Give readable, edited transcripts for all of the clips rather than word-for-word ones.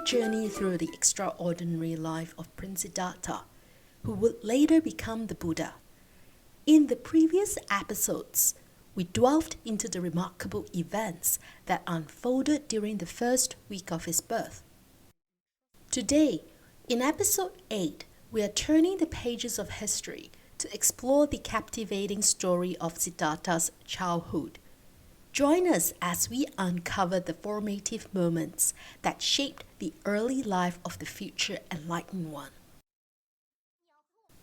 journey through the extraordinary life of Prince Siddhartha, who would later become the Buddha. In the previous episodes, we delved into the remarkable events that unfolded during the first week of his birth. Today, in episode 8, we are turning the pages of history to explore the captivating story of Siddhartha's childhood. Join us as we uncover the formative moments that shaped the early life of the future enlightened one.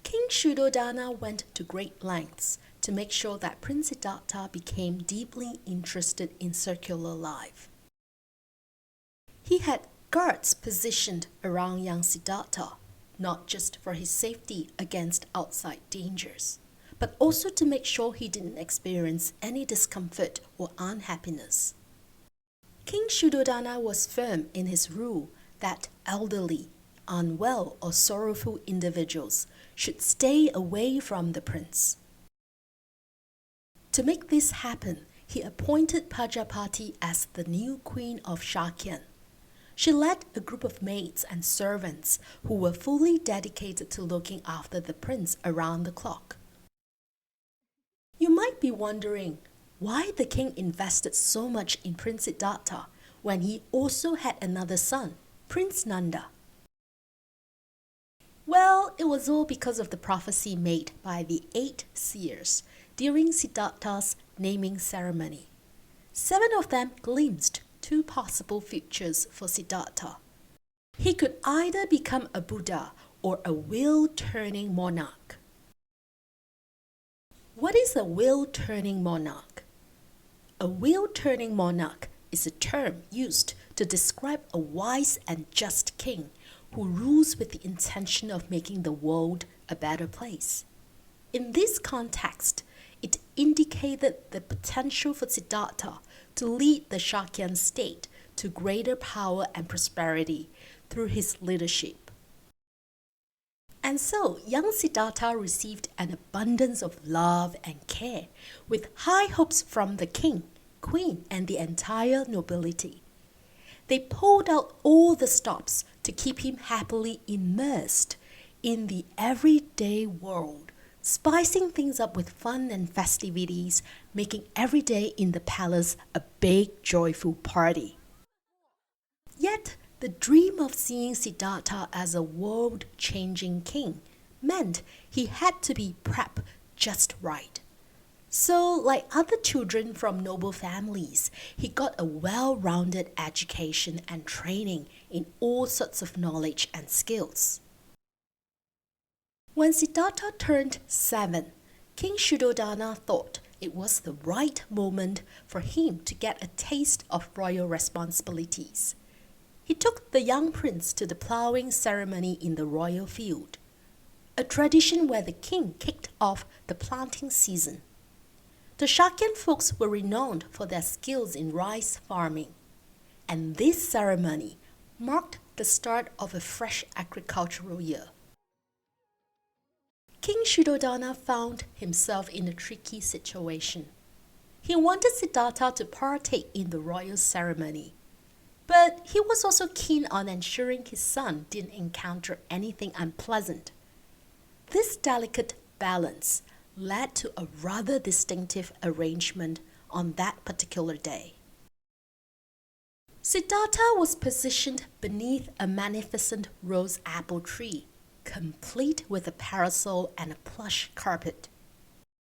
King Shuddhodana went to great lengths to make sure that Prince Siddhartha became deeply interested in secular life. He had guards positioned around young Siddhartha, not just for his safety against outside dangers, but also to make sure he didn't experience any discomfort or unhappiness. King Shuddhodana was firm in his rule that elderly, unwell, or sorrowful individuals should stay away from the prince. To make this happen, he appointed Prajapati as the new queen of Shakyan. She led a group of maids and servants who were fully dedicated to looking after the prince around the clock. You might be wondering why the king invested so much in Prince Siddhartha when he also had another son, Prince Nanda. Well, it was all because of the prophecy made by the 8 seers during Siddhartha's naming ceremony. 7 of them glimpsed 2 possible futures for Siddhartha. He could either become a Buddha or a wheel-turning monarch. What is a wheel-turning monarch? A wheel-turning monarch is a term used to describe a wise and just king who rules with the intention of making the world a better place. In this context, it indicated the potential for Siddhartha to lead the Shakyan state to greater power and prosperity through his leadership. And so, young Siddhartha received an abundance of love and care, with high hopes from the king, queen, and the entire nobility. They pulled out all the stops to keep him happily immersed in the everyday world, spicing things up with fun and festivities, making every day in the palace a big, joyful party. Yet, the dream of seeing Siddhartha as a world-changing king meant he had to be prepped just right. So, like other children from noble families, he got a well-rounded education and training in all sorts of knowledge and skills. When Siddhartha turned 7, King Shuddhodana thought it was the right moment for him to get a taste of royal responsibilities. He took the young prince to the ploughing ceremony in the royal field, a tradition where the king kicked off the planting season. The Shakyan folks were renowned for their skills in rice farming, and this ceremony marked the start of a fresh agricultural year. King Shuddhodana found himself in a tricky situation. He wanted Siddhartha to partake in the royal ceremony, but he was also keen on ensuring his son didn't encounter anything unpleasant. This delicate balance led to a rather distinctive arrangement on that particular day. Siddhartha was positioned beneath a magnificent rose apple tree, complete with a parasol and a plush carpet.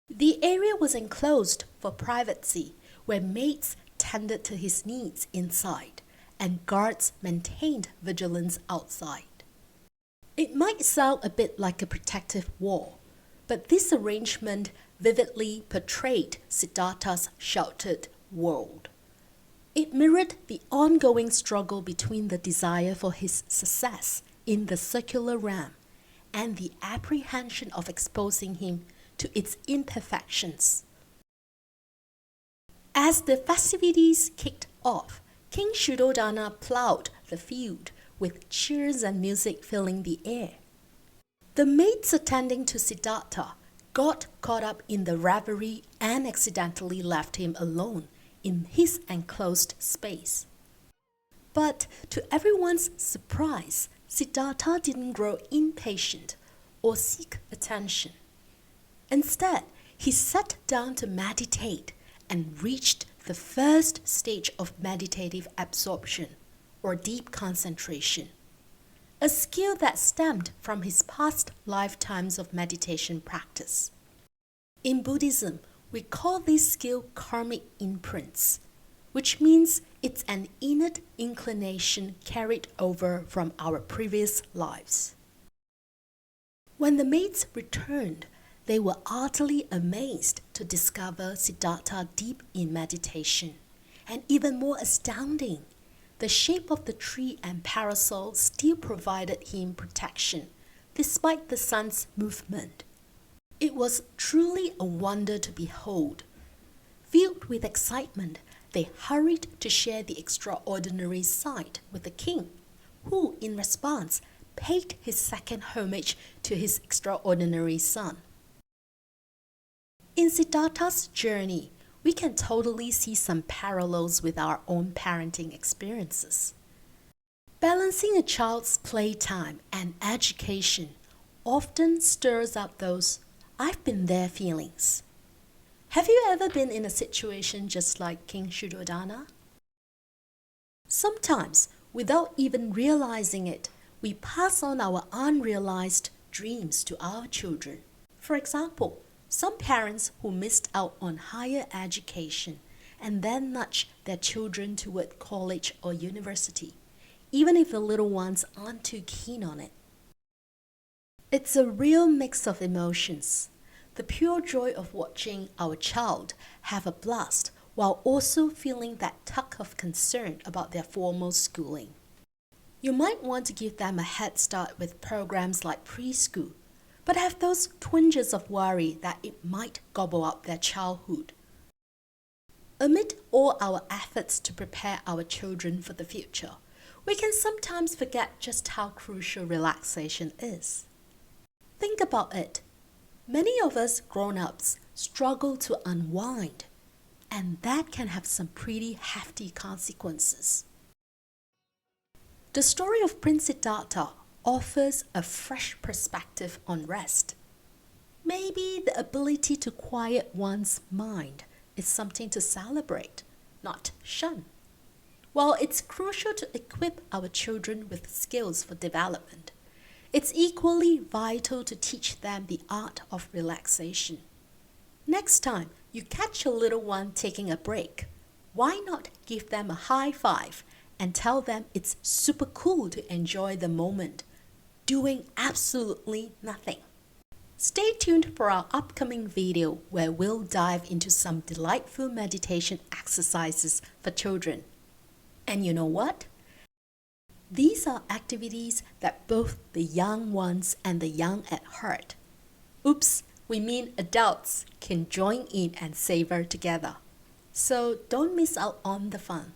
The area was enclosed for privacy, where maids tended to his needs inside, and guards maintained vigilance outside. It might sound a bit like a protective wall, but this arrangement vividly portrayed Siddhartha's sheltered world. It mirrored the ongoing struggle between the desire for his success in the secular realm and the apprehension of exposing him to its imperfections. As the festivities kicked off, King Shuddhodana plowed the field with cheers and music filling the air. The maids attending to Siddhartha got caught up in the revelry and accidentally left him alone in his enclosed space. But to everyone's surprise, Siddhartha didn't grow impatient or seek attention. Instead, he sat down to meditate and reached the first stage of meditative absorption, or deep concentration, a skill that stemmed from his past lifetimes of meditation practice. In Buddhism, we call this skill karmic imprints, which means it's an innate inclination carried over from our previous lives. When the mates returned, they were utterly amazed to discover Siddhartha deep in meditation, and even more astounding, the shape of the tree and parasol still provided him protection, despite the sun's movement. It was truly a wonder to behold. Filled with excitement, they hurried to share the extraordinary sight with the king, who, in response, paid his second homage to his extraordinary son. In Siddhartha's journey, we can totally see some parallels with our own parenting experiences. Balancing a child's playtime and education often stirs up those "I've been there" feelings. Have you ever been in a situation just like King Shuddhodana? Sometimes, without even realizing it, we pass on our unrealized dreams to our children. For example, some parents who missed out on higher education and then nudge their children toward college or university, even if the little ones aren't too keen on it. It's a real mix of emotions. The pure joy of watching our child have a blast while also feeling that tug of concern about their formal schooling. You might want to give them a head start with programs like preschool, but have those twinges of worry that it might gobble up their childhood. Amid all our efforts to prepare our children for the future, we can sometimes forget just how crucial relaxation is. Think about it. Many of us grown-ups struggle to unwind, and that can have some pretty hefty consequences. The story of Prince Siddhartha offers a fresh perspective on rest. Maybe the ability to quiet one's mind is something to celebrate, not shun. While it's crucial to equip our children with skills for development, it's equally vital to teach them the art of relaxation. Next time you catch a little one taking a break, why not give them a high five and tell them it's super cool to enjoy the moment, doing absolutely nothing. Stay tuned for our upcoming video where we'll dive into some delightful meditation exercises for children. And you know what? These are activities that both the young ones and the young at heart, we mean adults, can join in and savor together. So don't miss out on the fun.